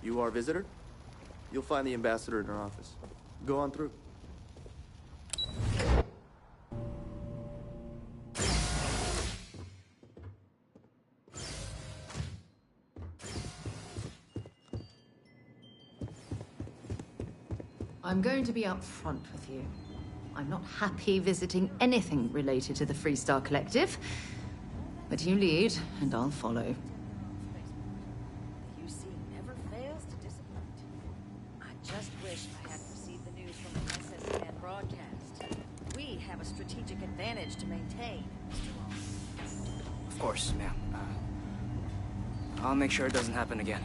You are a visitor? You'll find the ambassador in her office. Go on through. I'm going to be upfront with you. I'm not happy visiting anything related to the Freestar Collective. But you lead, and I'll follow. The UC never fails to disappoint. I just wish I had received the news from the SSN broadcast. We have a strategic advantage to maintain, Mr. Long. Of course, ma'am. I'll make sure it doesn't happen again.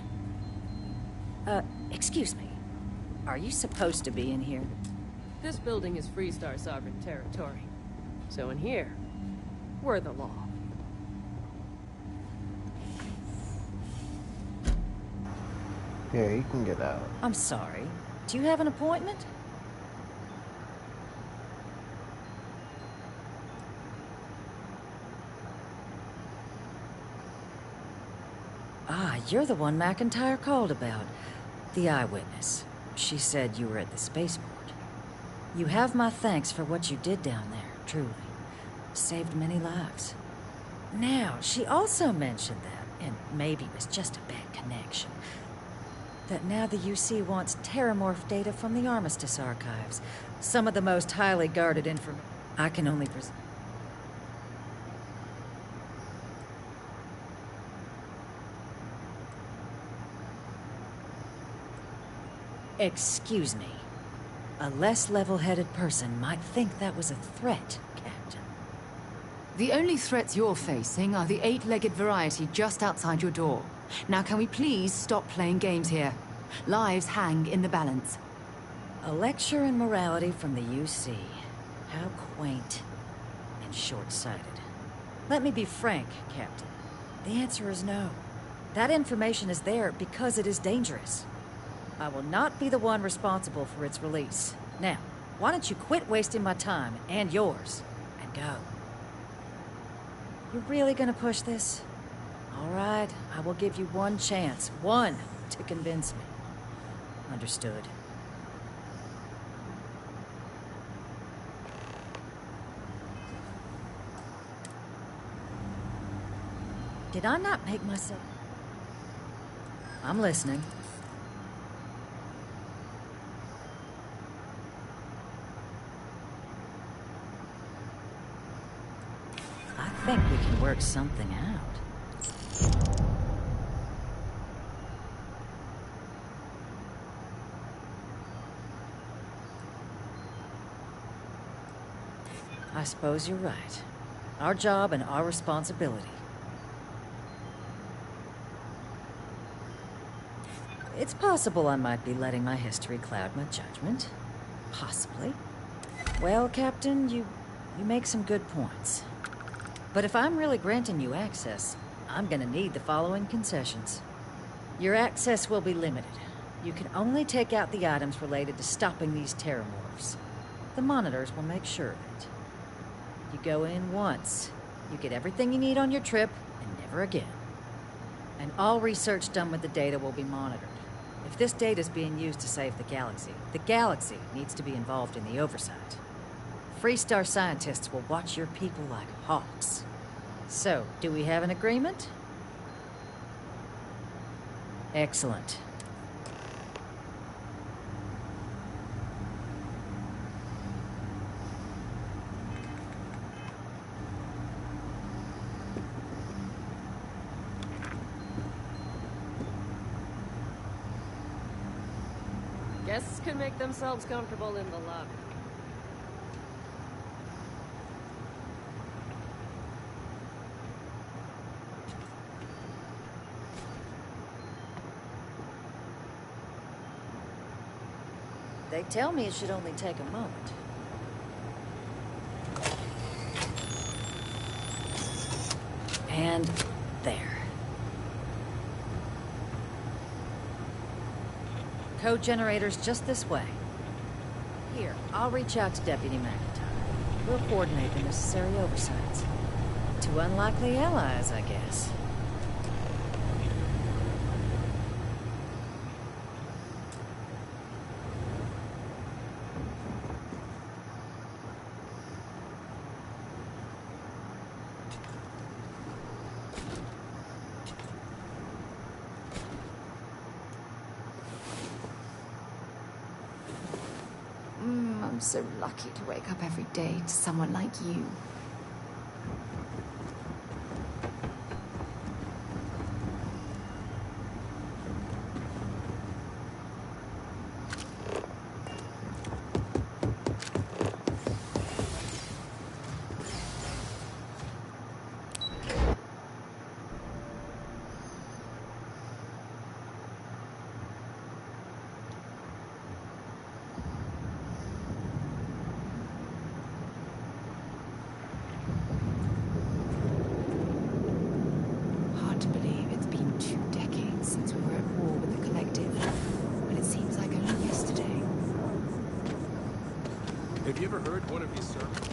Excuse me. Are you supposed to be in here? This building is Freestar sovereign territory. So in here, we're the law. Yeah, you can get out. I'm sorry. Do you have an appointment? Ah, you're the one McIntyre called about. The eyewitness. She said you were at the spaceport. You have my thanks for what you did down there, truly. Saved many lives. Now, she also mentioned that, and maybe it was just a bad connection, that now the UC wants terramorph data from the Armistice archives. Some of the most highly guarded information. I can only presume. Excuse me. A less level-headed person might think that was a threat, Captain. The only threats you're facing are the 8-legged variety just outside your door. Now can we please stop playing games here? Lives hang in the balance. A lecture in morality from the UC. How quaint and short-sighted. Let me be frank, Captain. The answer is no. That information is there because it is dangerous. I will not be the one responsible for its release. Now, why don't you quit wasting my time and yours, and go? You really gonna push this? All right, I will give you one chance, one, to convince me. Understood. Did I not make myself... I'm listening. I think we can work something out. I suppose you're right. Our job and our responsibility. It's possible I might be letting my history cloud my judgment. Possibly. Well, Captain, you make some good points. But if I'm really granting you access, I'm gonna need the following concessions. Your access will be limited. You can only take out the items related to stopping these terramorphs. The monitors will make sure of it. You go in once, you get everything you need on your trip, and never again. And all research done with the data will be monitored. If this data is being used to save the galaxy needs to be involved in the oversight. Freestar scientists will watch your people like hawks. So, do we have an agreement? Excellent. Guests can make themselves comfortable in the lobby. They tell me it should only take a moment. And there. Code generator's just this way. Here, I'll reach out to Deputy McIntyre. We'll coordinate the necessary oversights. Two unlikely allies, I guess. I'm so lucky to wake up every day to someone like you. Hard to believe it's been 2 decades since we were at war with the Collective, but it seems like only yesterday. Have you ever heard one of these sermons?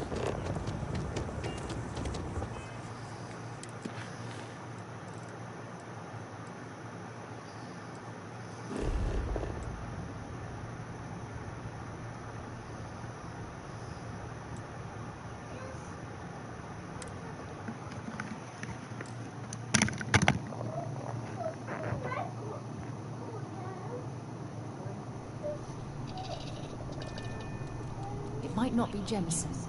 It might not be Genesis.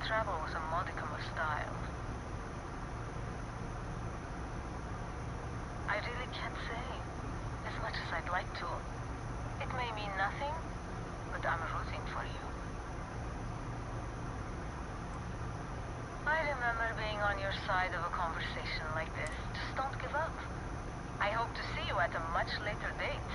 travel with a modicum of style. I really can't say, as much as I'd like to. It may mean nothing, but I'm rooting for you. I remember being on your side of a conversation like this. Just don't give up. I hope to see you at a much later date.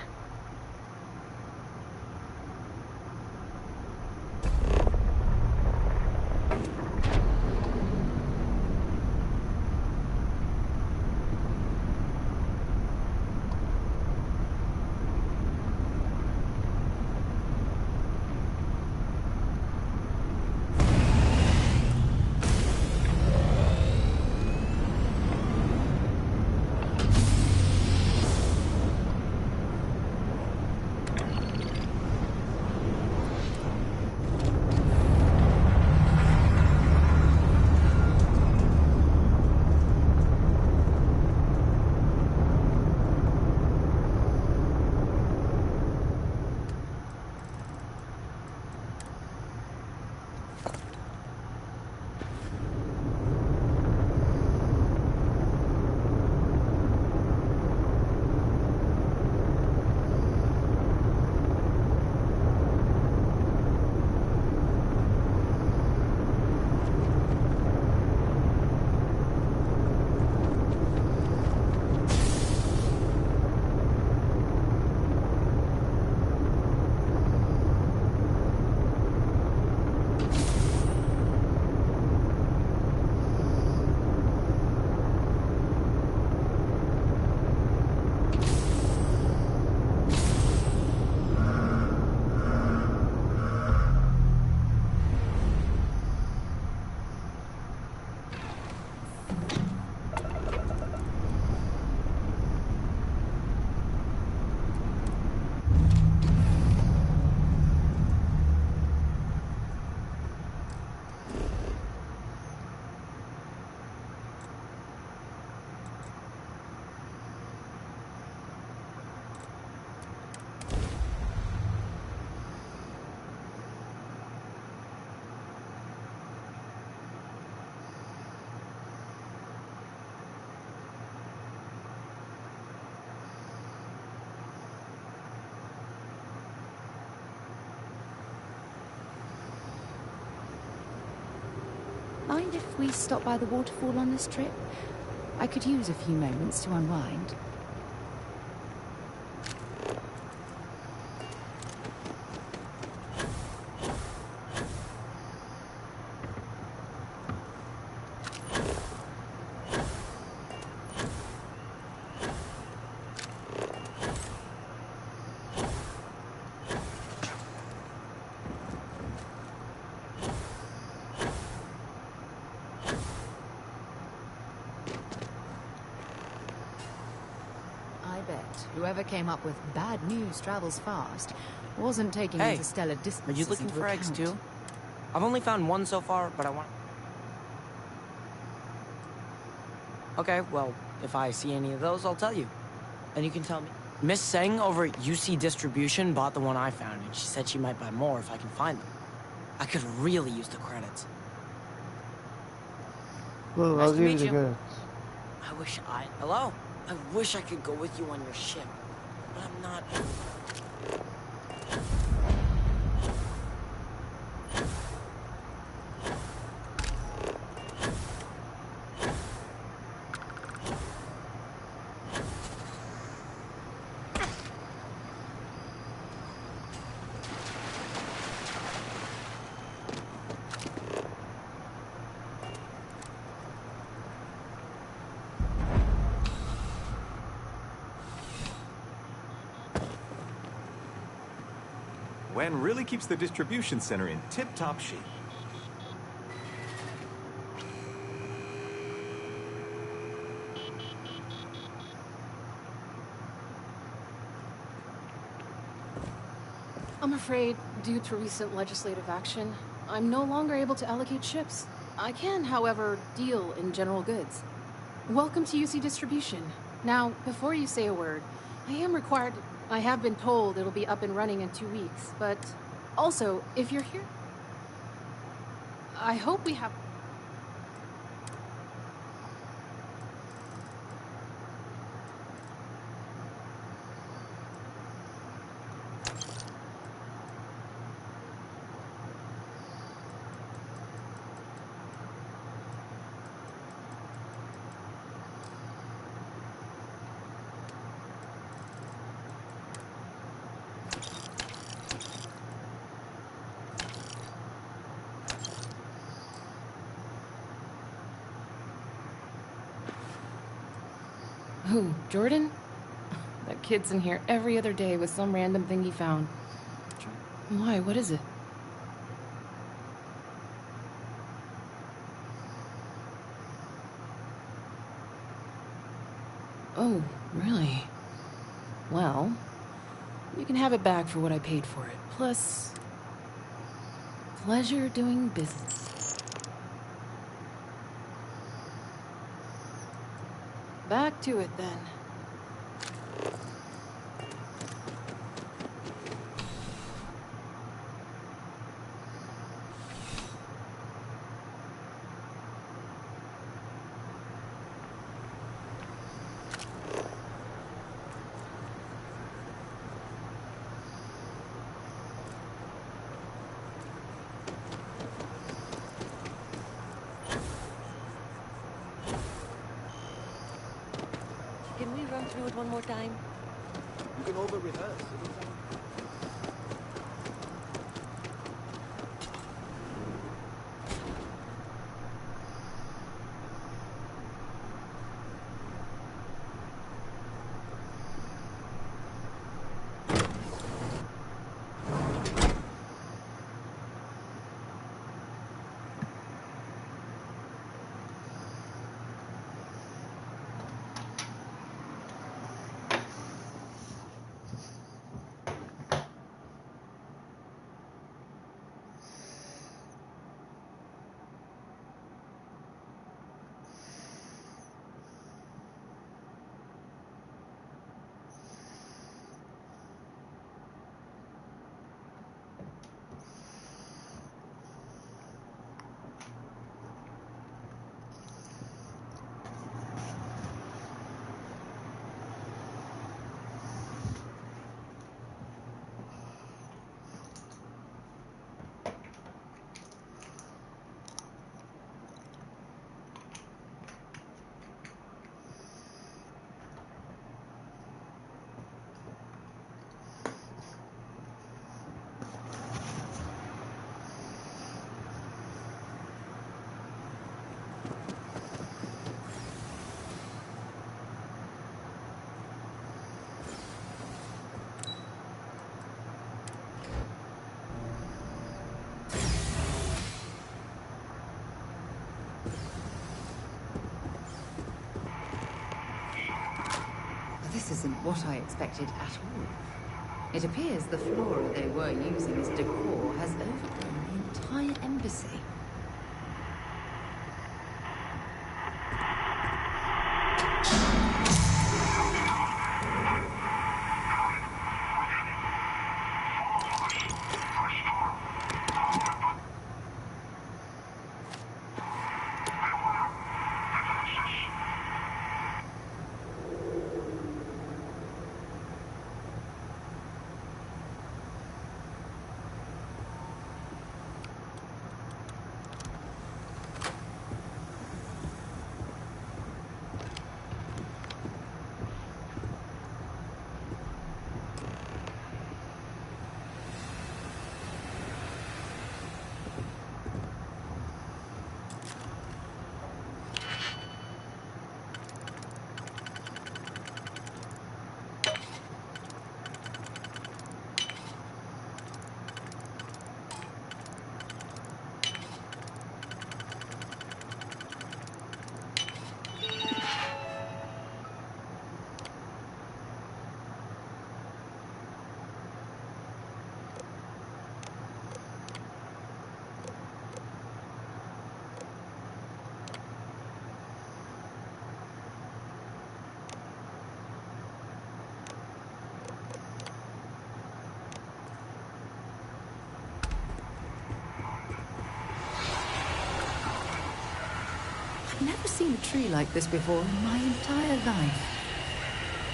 Mind if we stop by the waterfall on this trip? I could use a few moments to unwind. Whoever came up with bad news travels fast wasn't taking interstellar distances. Are you looking into for eggs account. too? I've only found one so far, but I want... Okay, well, if I see any of those, I'll tell you. And you can tell me. Miss Seng over at UC Distribution bought the one I found, and she said she might buy more if I can find them. I could really use the credits. Well, Nice I'll to give you meet the you. credits. Hello? I wish I could go with you on your ship, but I'm not... Wen really keeps the distribution center in tip-top shape. I'm afraid, due to recent legislative action, I'm no longer able to allocate ships. I can, however, deal in general goods. Welcome to UC Distribution. Now, before you say a word, I am required... I have been told it'll be up and running in 2 weeks, but... Also, if you're here... I hope we have... Who, Jordan? That kid's in here every other day with some random thing he found. Why? What is it? Oh, really? Well, you can have it back for what I paid for it. Plus, pleasure doing business. Back to it then. Can we run through it one more time? You can over rehearse. This isn't what I expected at all. It appears the flora they were using as decor has overgrown the entire embassy. Never seen a tree like this before in my entire life.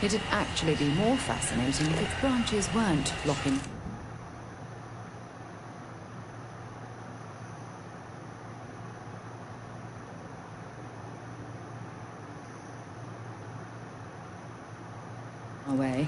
It'd actually be more fascinating if its branches weren't blocking. Away.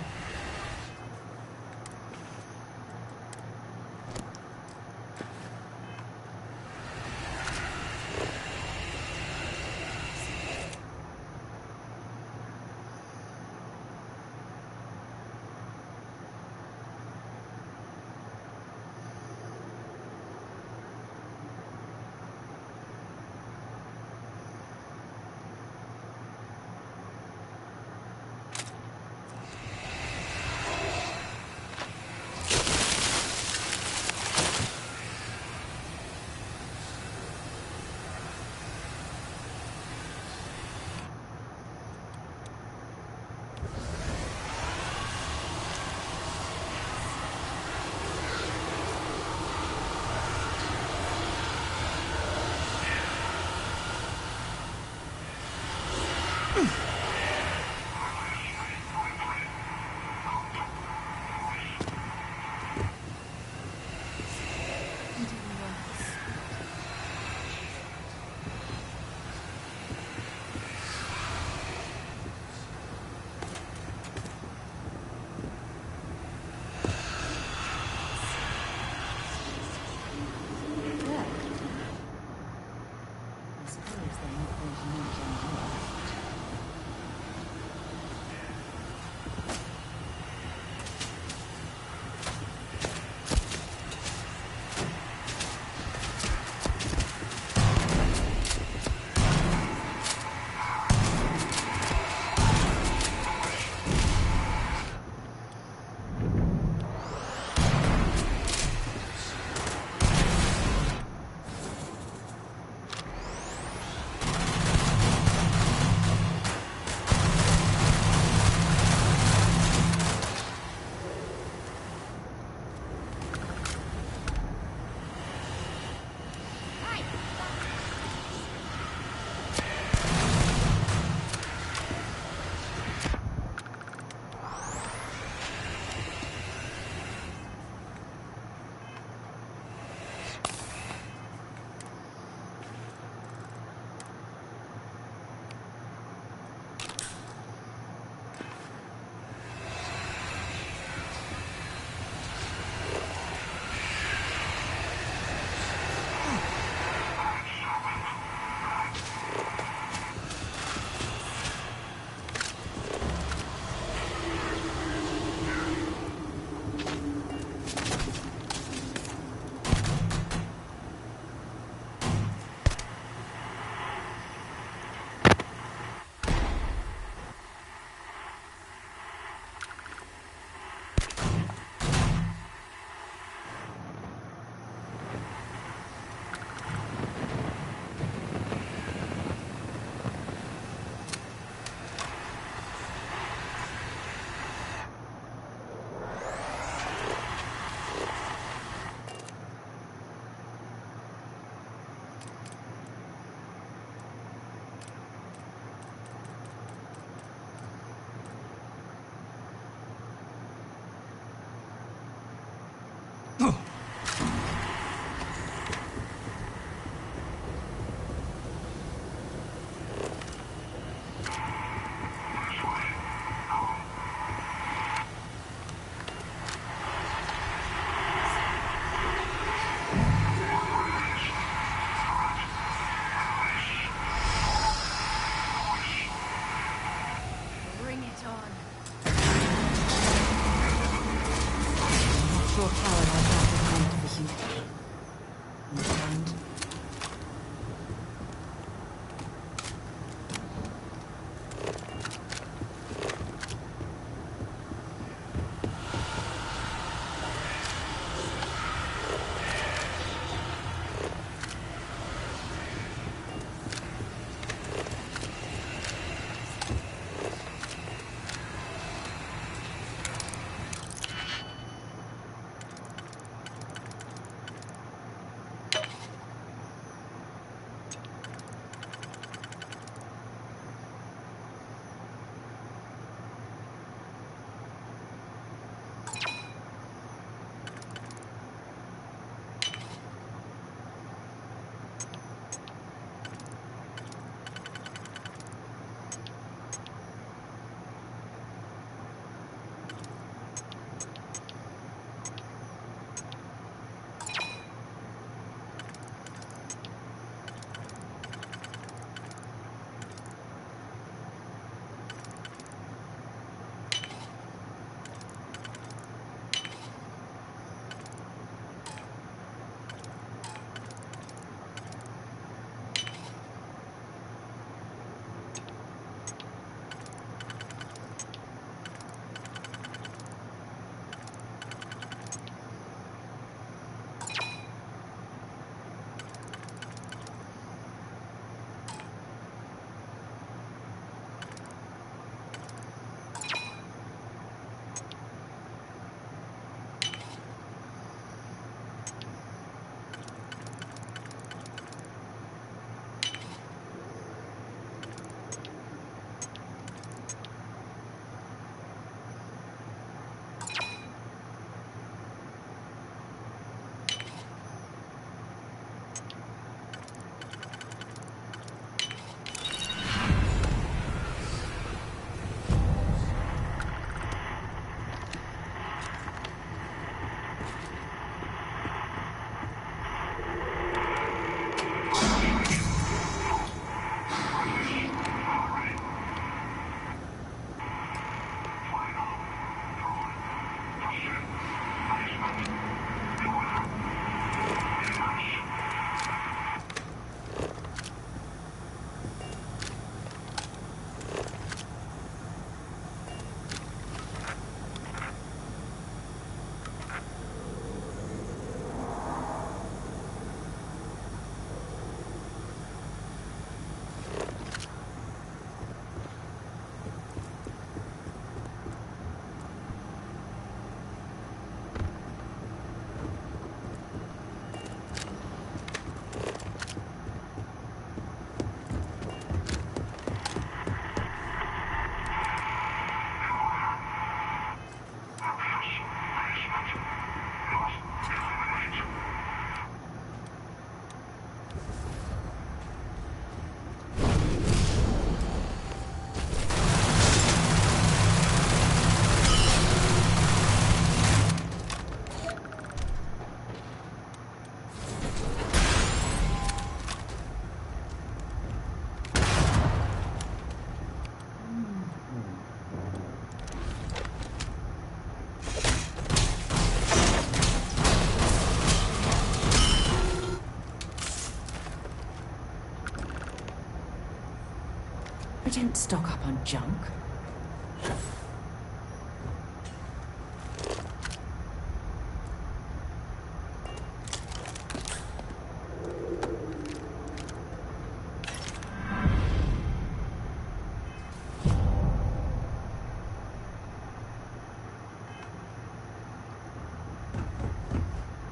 I didn't stock up on junk.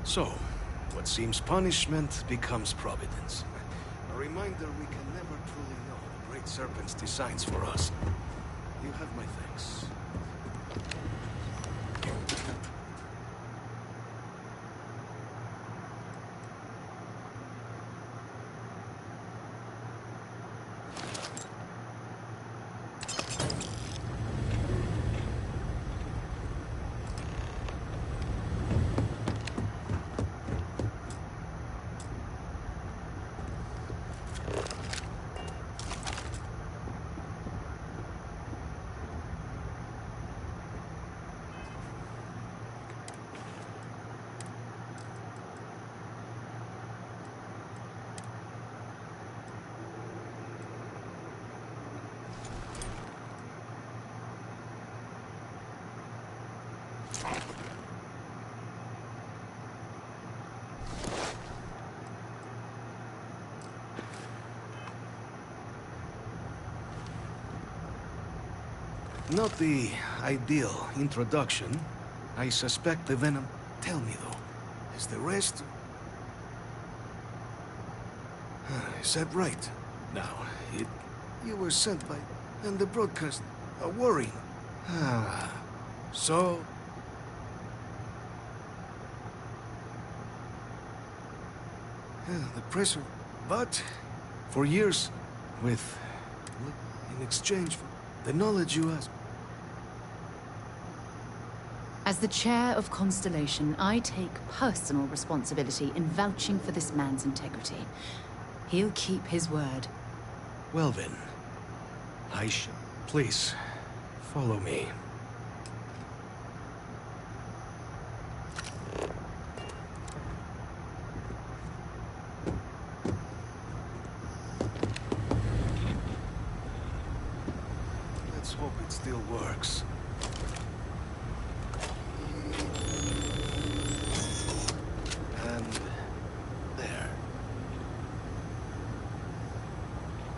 So, what seems punishment becomes providence. A reminder we can never truly know the Great Serpent's designs for us. You have my thanks. Not the ideal introduction. I suspect the venom... Tell me, though, is the rest... Is that right? Now, you were sent by... And the broadcast... A worrying... So... The pressure... But... For years... With... In exchange for... The knowledge you asked... As the chair of Constellation, I take personal responsibility in vouching for this man's integrity. He'll keep his word. Well then... I shall... Please... Follow me. Let's hope it still works. And... there.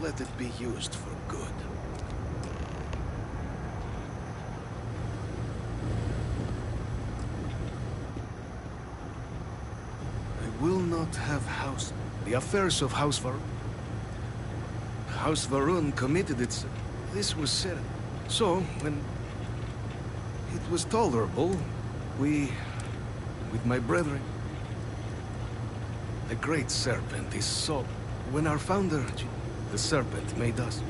Let it be used for good. I will not have House... The affairs of House Varun... House Varun committed its... This was said. So, when... It was tolerable, we... With my brethren... The Great Serpent is so... When our founder... The Serpent made us...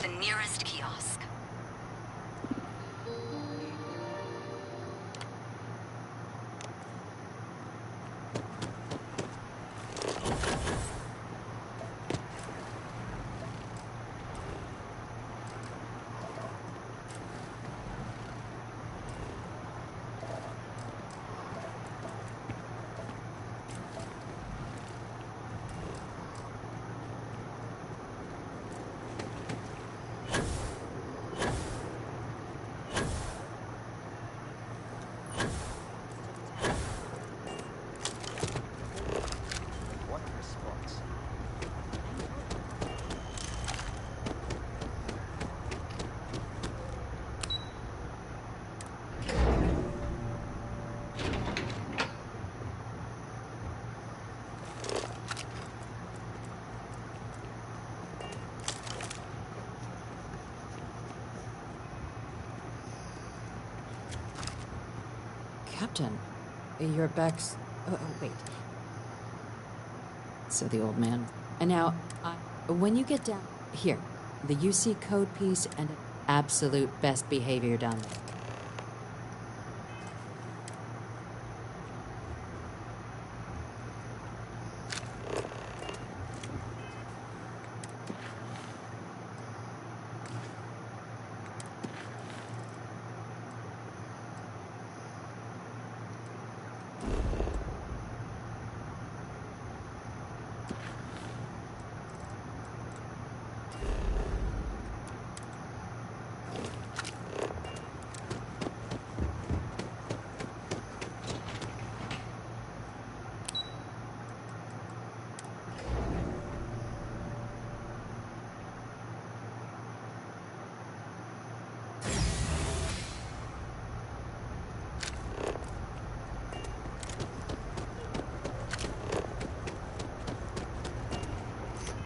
the nearest kiosk. Captain, your back's... Oh, wait. So the old man... And now, when you get down... Here, the UC code piece and absolute best behavior down there.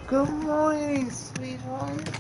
Good morning, sweetheart.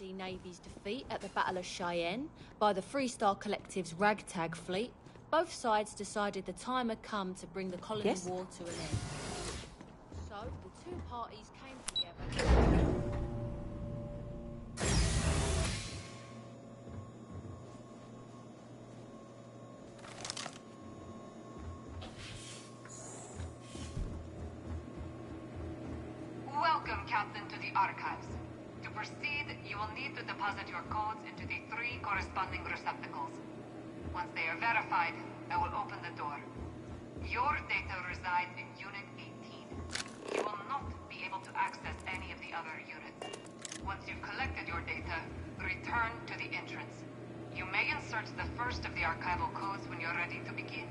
Sea Navy's defeat at the Battle of Cheyenne by the Freestar Collective's ragtag fleet, both sides decided the time had come to bring the colony war to an end. So, the two parties came together. Welcome, Captain, to the Archives. To proceed, you will need to deposit your codes into the 3 corresponding receptacles. Once they are verified, I will open the door. Your data resides in Unit 18. You will not be able to access any of the other units. Once you've collected your data, return to the entrance. You may insert the first of the archival codes when you're ready to begin.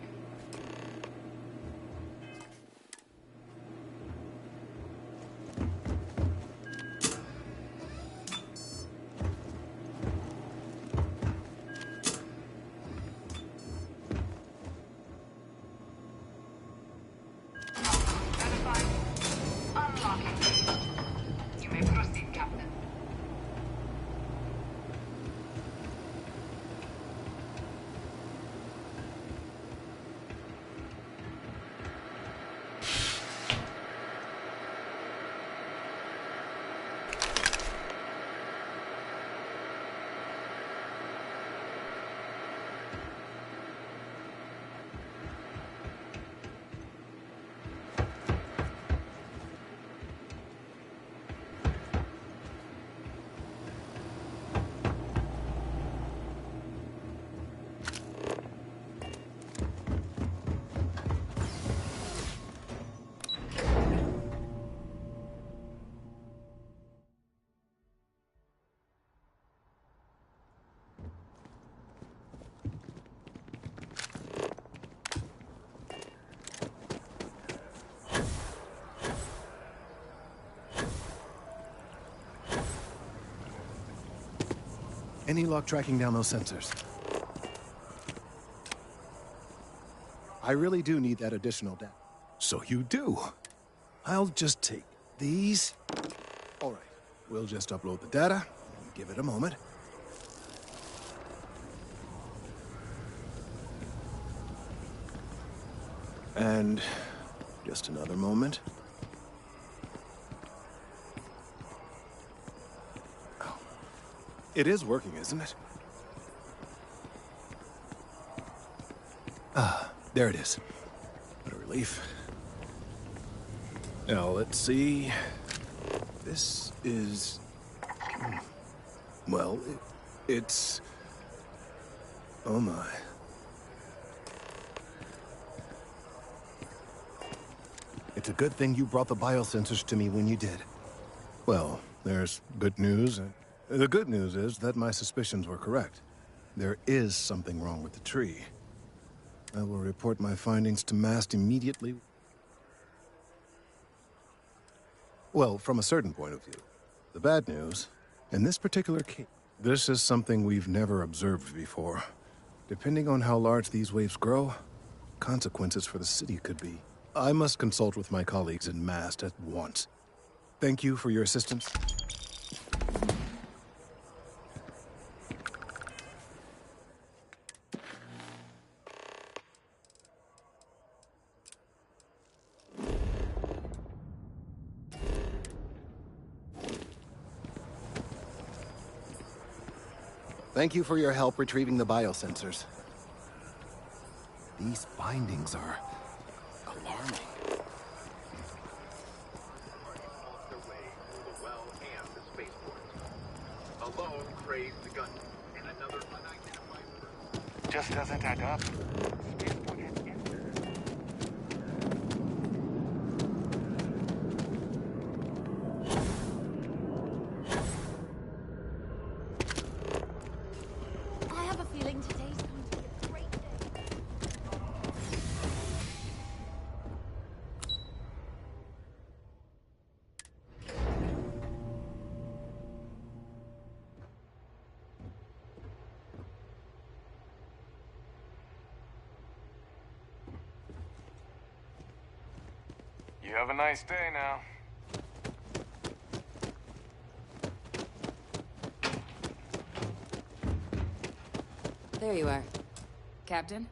Any luck tracking down those sensors? I really do need that additional data. So you do. I'll just take these. All right, we'll just upload the data. Give it a moment. And just another moment. It is working, isn't it? Ah, there it is. What a relief. Now, let's see. This is... Well, it's... Oh my. It's a good thing you brought the biosensors to me when you did. Well, there's good news and... The good news is that my suspicions were correct. There is something wrong with the tree. I will report my findings to MAST immediately. Well, from a certain point of view. The bad news, in this particular case, this is something we've never observed before. Depending on how large these waves grow, consequences for the city could be. I must consult with my colleagues in MAST at once. Thank you for your assistance. Thank you for your help retrieving the biosensors. These findings are alarming. Just doesn't add up. I have a feeling today's going to be a great day. You have a nice day now. There you are. Captain,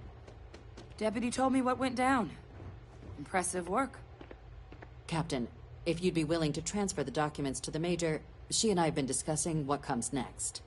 Deputy told me what went down. Impressive work. Captain, if you'd be willing to transfer the documents to the Major, she and I have been discussing what comes next.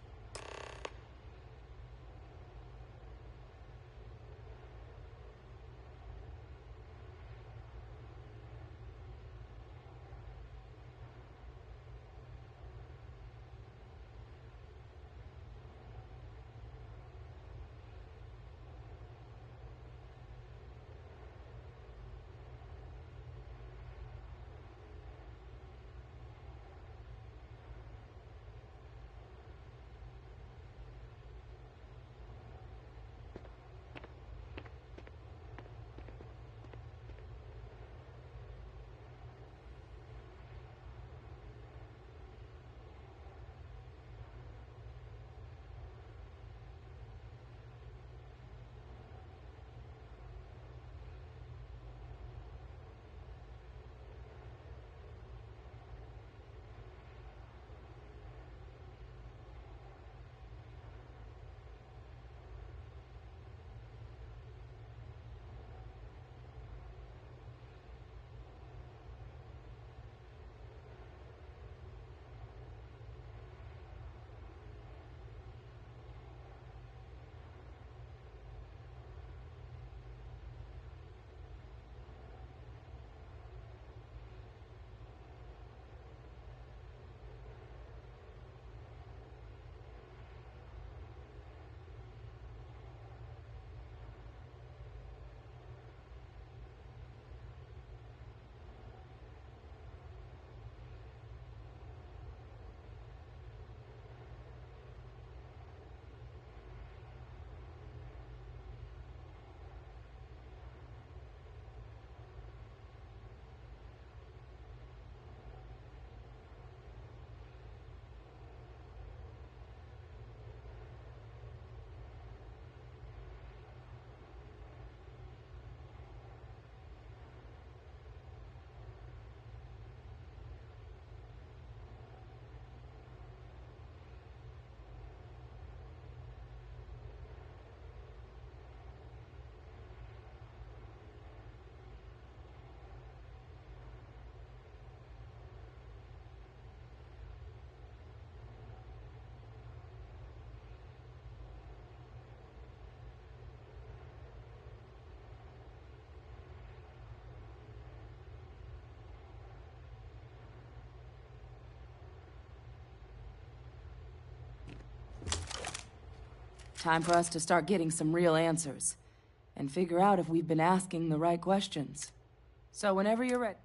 Time for us to start getting some real answers. And figure out if we've been asking the right questions. So whenever you're ready.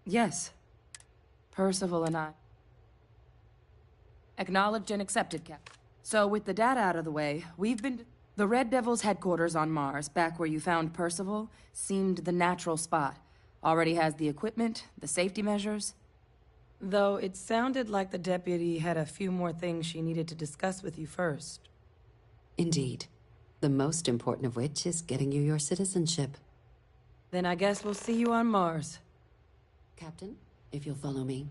Yes. Percival and I. Acknowledged and accepted, Captain. So with the data out of the way, we've been... The Red Devil's headquarters on Mars, back where you found Percival, seemed the natural spot. Already has the equipment, the safety measures. Though it sounded like the deputy had a few more things she needed to discuss with you first. Indeed. The most important of which is getting you your citizenship. Then I guess we'll see you on Mars. Captain, if you'll follow me.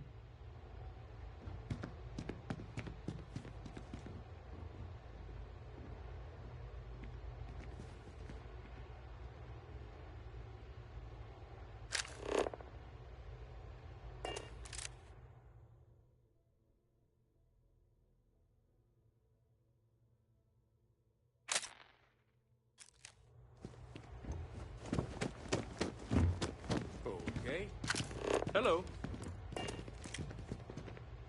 Hello.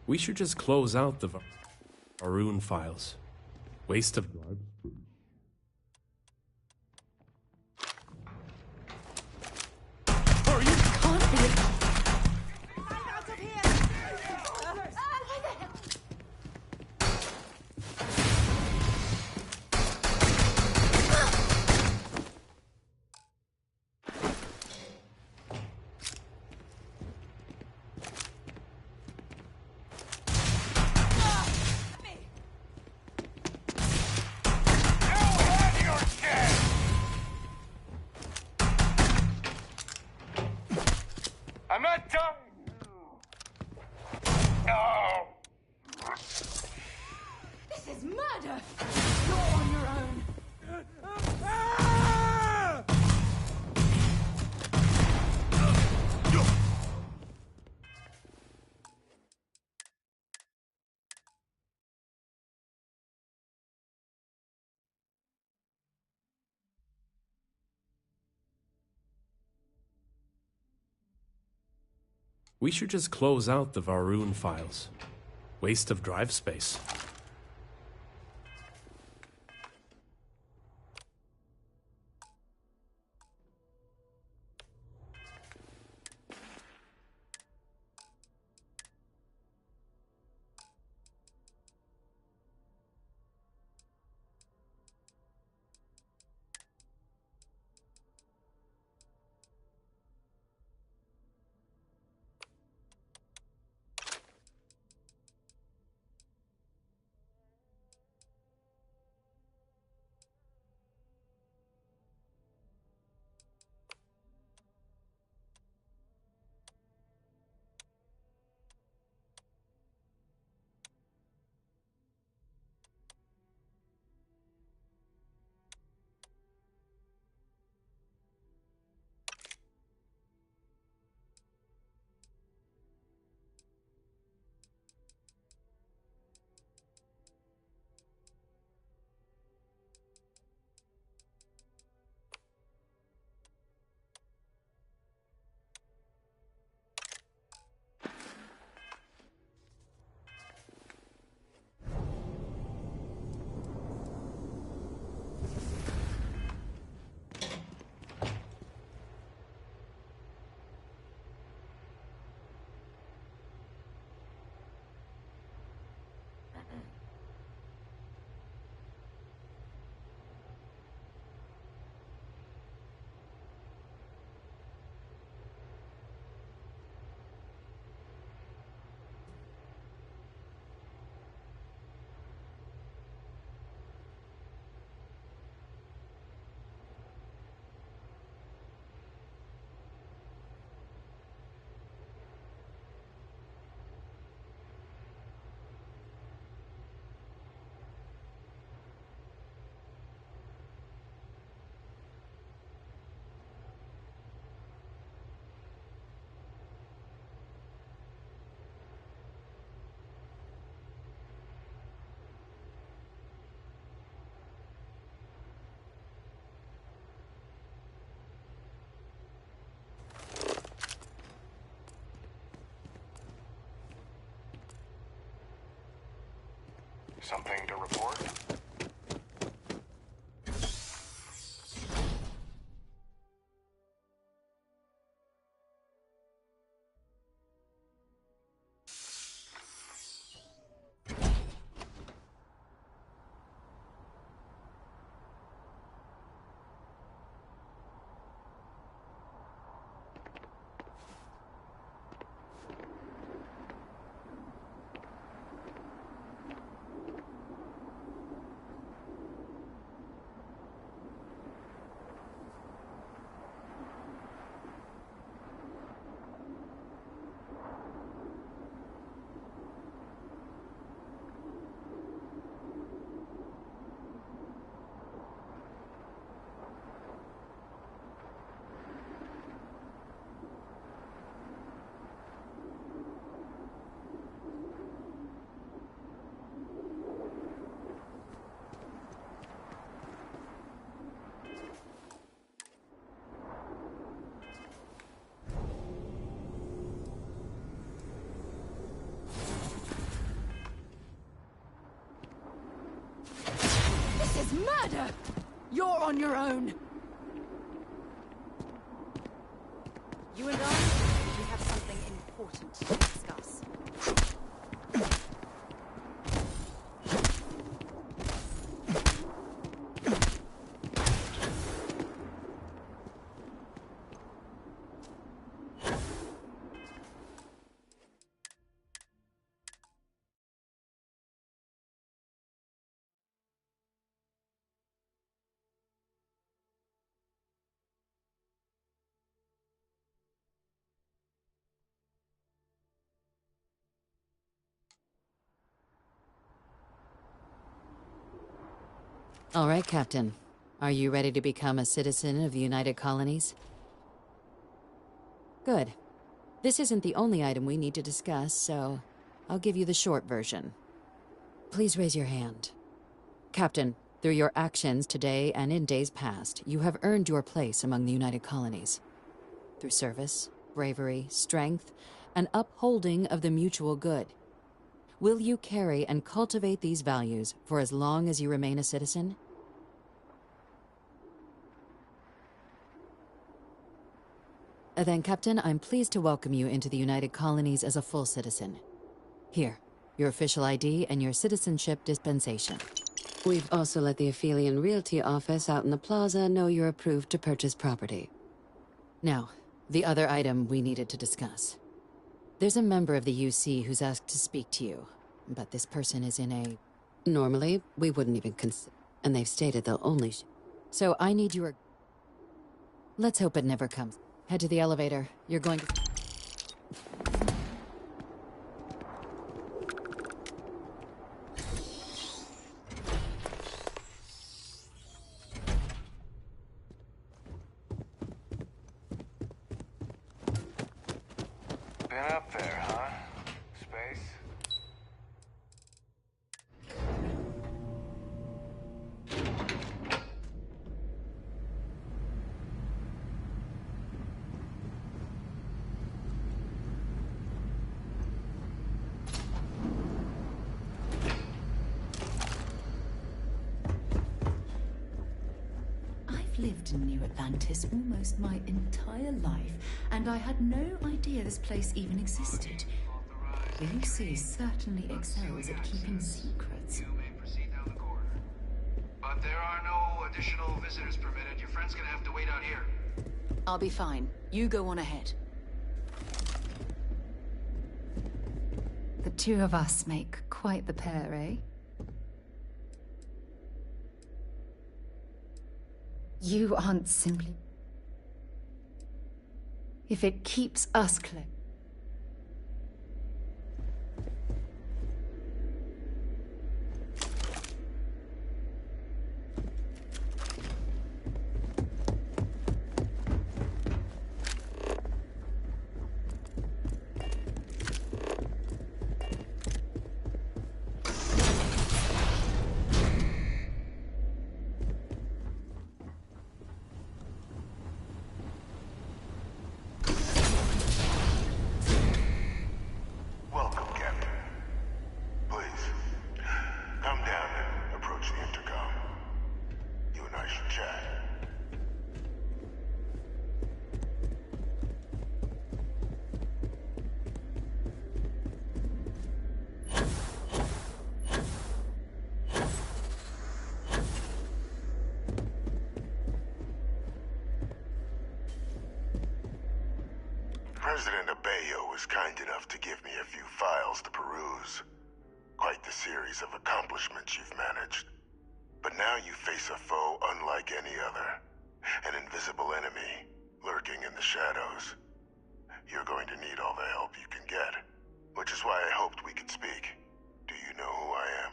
We should just close out the Varun files. Waste of blood. Are you confident? We should just close out the Varun files. Waste of drive space. Something to report? This is murder! You're on your own! You and I, we have something important to discuss. All right, Captain. Are you ready to become a citizen of the United Colonies? Good. This isn't the only item we need to discuss, so I'll give you the short version. Please raise your hand. Captain, through your actions today and in days past, you have earned your place among the United Colonies. Through service, bravery, strength, and upholding of the mutual good. Will you carry and cultivate these values for as long as you remain a citizen? Then, Captain, I'm pleased to welcome you into the United Colonies as a full citizen. Here, your official ID and your citizenship dispensation. We've also let the Aphelion Realty office out in the plaza know you're approved to purchase property. Now, the other item we needed to discuss. There's a member of the UC who's asked to speak to you, but this person is in a... Normally, we wouldn't even consider, and they've stated they'll only... So I need your... Let's hope it never comes. Head to the elevator. You're going to... Been up there, huh? Space? I've lived in New Atlantis almost my entire life, and I had no idea this place even existed. The UC certainly excels at keeping secrets. But there are no additional visitors permitted. Your friend's gonna have to wait out here. I'll be fine. You go on ahead. The two of us make quite the pair, eh? You aren't simply... If it keeps us close... President Abeyo was kind enough to give me a few files to peruse. Quite the series of accomplishments you've managed. But now you face a foe unlike any other. An invisible enemy, lurking in the shadows. You're going to need all the help you can get. Which is why I hoped we could speak. Do you know who I am?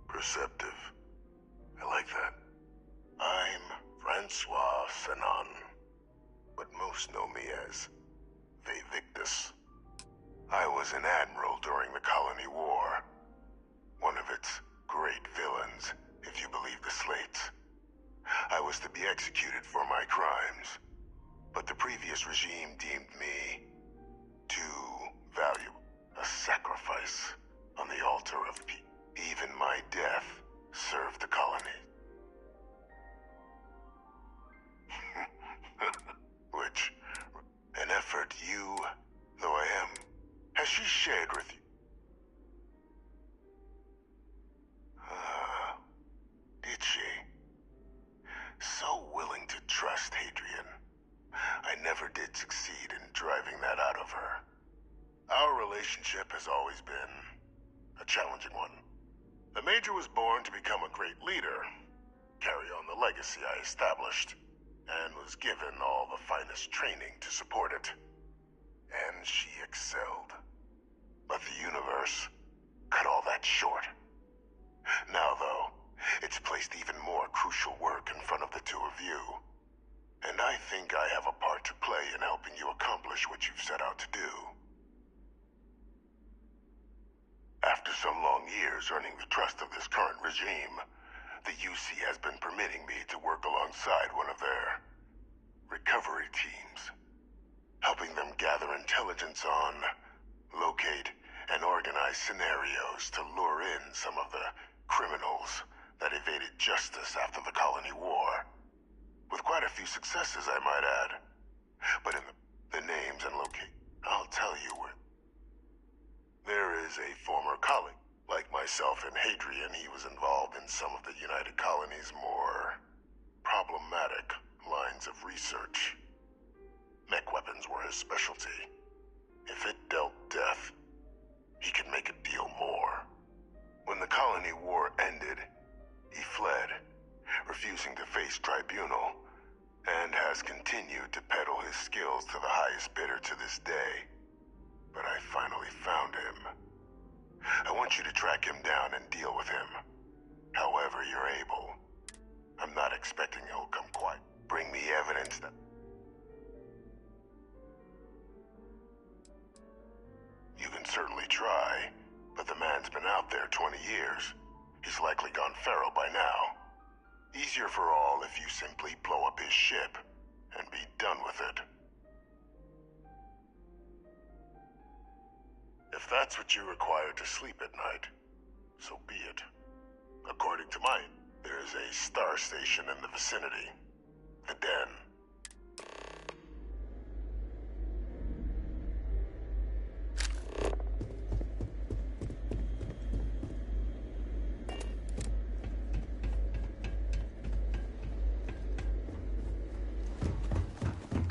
Perceptive. I like that. I'm Francois Sanon, but most know me as Vivictus. I was an admiral during the Colony War. One of its great villains, if you believe the slates. I was to be executed for my crimes, but the previous regime deemed me too valuable. A sacrifice on the altar of peace. Even my death served the colony. Which, an effort you, though I am, has she shared with you? Did she? So willing to trust Hadrian. I never did succeed in driving that out of her. Our relationship has always been a challenging one. The Major was born to become a great leader, carry on the legacy I established, and was given all the finest training to support it. And she excelled. But the universe cut all that short. Now, though, it's placed even more crucial work in front of the two of you. And I think I have a part to play in helping you accomplish what you've set out to do. After some long years earning the trust of this current regime, the UC has been permitting me to work alongside one of their recovery teams, helping them gather intelligence on, locate, and organize scenarios to lure in some of the criminals that evaded justice after the colony war. With quite a few successes, I might add. But in the names and I'll tell you where. There is a former colleague. Like myself and Hadrian, he was involved in some of the United Colony's more problematic lines of research. Mech weapons were his specialty. If it dealt death, he could make a deal more. When the colony war ended, he fled, refusing to face tribunal, and has continued to peddle his skills to the highest bidder to this day. But I finally found him. I want you to track him down and deal with him. However you're able. I'm not expecting he'll come quite. Bring me evidence that... You can certainly try, but the man's been out there 20 years. He's likely gone feral by now. Easier for all if you simply blow up his ship and be done with it. If that's what you require to sleep at night, so be it. According to mine, there is a star station in the vicinity. The Den.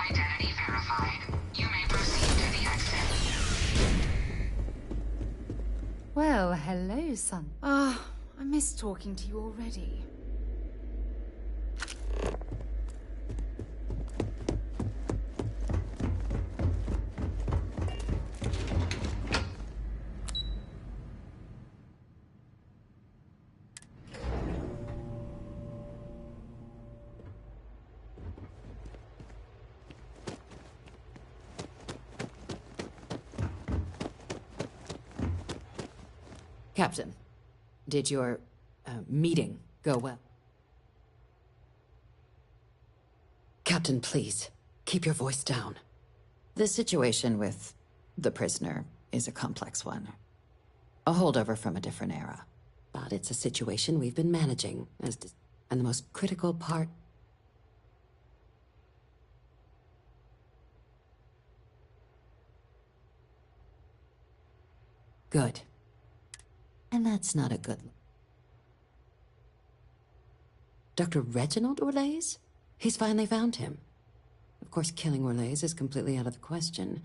Identity verified. You may proceed to the exit. Well, hello, son. Ah, I miss talking to you already. Captain, did your meeting go well? Captain, please, keep your voice down. The situation with the prisoner is a complex one. A holdover from a different era. But it's a situation we've been managing, and the most critical part... Good. And that's not a good... Dr. Reginald Orlaise? He's finally found him. Of course, killing Orlaise is completely out of the question,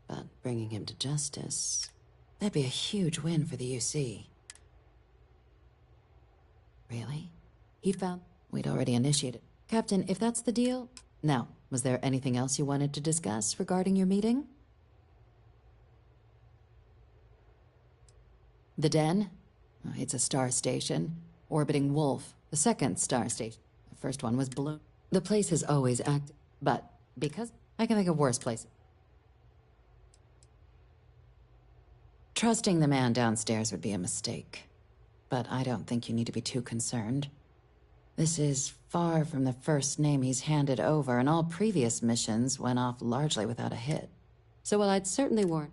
but bringing him to justice... That'd be a huge win for the UC. Really? He found... We'd already initiated. Captain, if that's the deal... Now, was there anything else you wanted to discuss regarding your meeting? The Den? Oh, it's a star station. Orbiting Wolf, the second star station. The first one was Blue. The place has always acted, but because... I can think of worse places. Trusting the man downstairs would be a mistake. But I don't think you need to be too concerned. This is far from the first name he's handed over, and all previous missions went off largely without a hit. So while I'd certainly warn...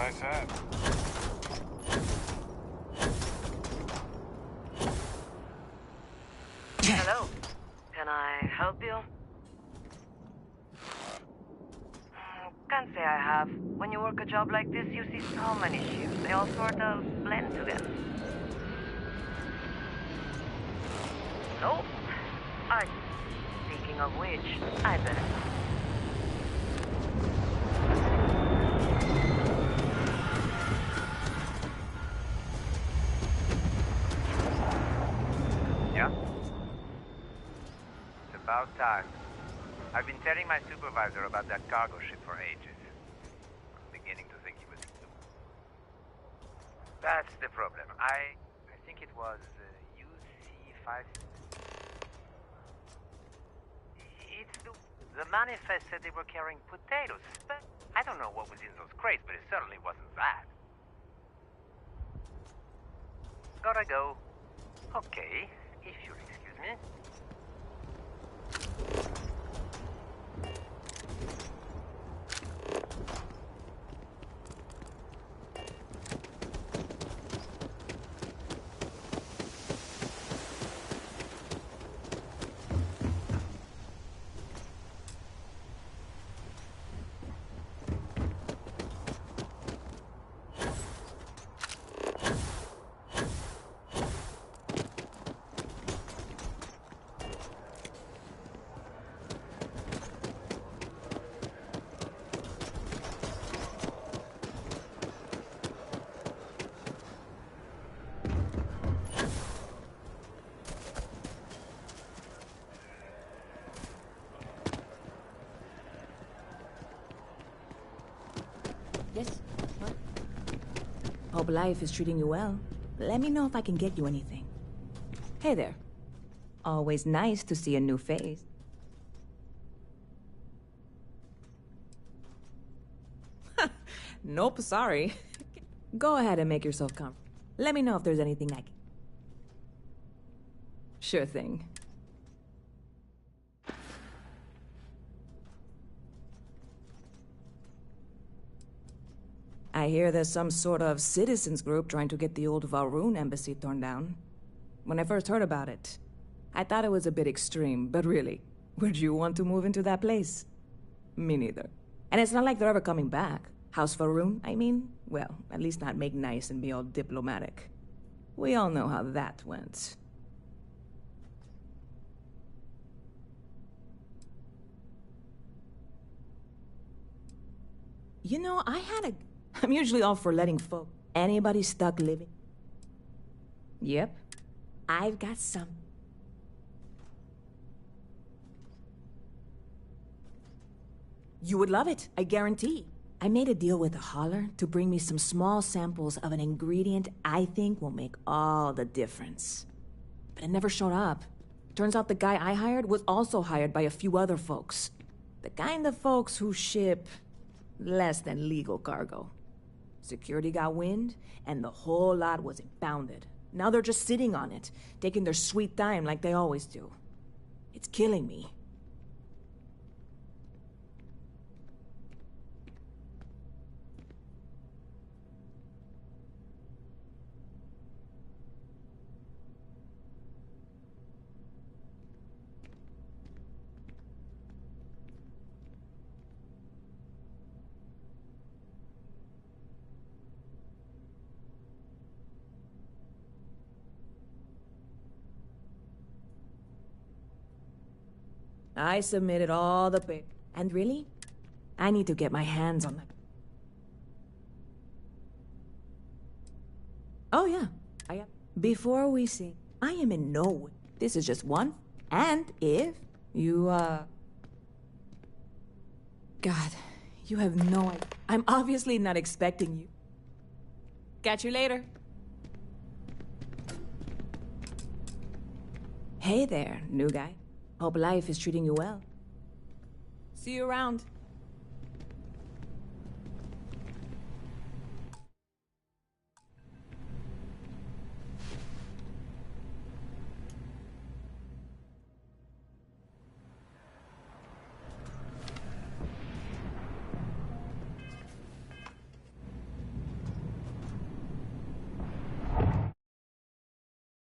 I said. Hello. Can I help you? Can't say I have. When you work a job like this, you see so many ships. They all sort of blend together. Nope. Speaking of which, I better. Yeah? It's about time. I've been telling my supervisor about that cargo ship for ages. I'm beginning to think he was stupid. That's the problem. I think it was UC5. It's the manifest said they were carrying potatoes, but I don't know what was in those crates, but it certainly wasn't that. Gotta go. Okay, if you'll excuse me. Yes? What? Hope life is treating you well. Let me know if I can get you anything. Hey there. Always nice to see a new face. Nope, sorry. Go ahead and make yourself comfortable. Let me know if there's anything I can... Sure thing. I hear there's some sort of citizens group trying to get the old Valroon embassy torn down. When I first heard about it, I thought it was a bit extreme, but really, would you want to move into that place? Me neither. And it's not like they're ever coming back. House Valroon, I mean? Well, at least not make nice and be all diplomatic. We all know how that went. You know, I'm usually all for letting anybody stuck living. Yep. I've got some. You would love it, I guarantee. I made a deal with a hauler to bring me some small samples of an ingredient I think will make all the difference. But it never showed up. Turns out the guy I hired was also hired by a few other folks. The kind of folks who ship less than legal cargo. Security got wind, and the whole lot was impounded. Now they're just sitting on it, taking their sweet time like they always do. It's killing me. I submitted all the papers. And really, I need to get my hands on them. Oh yeah, before we see, I am in no way. This is just one. And if you, God, you have no idea. I'm obviously not expecting you. Catch you later. Hey there, new guy. Hope life is treating you well. See you around.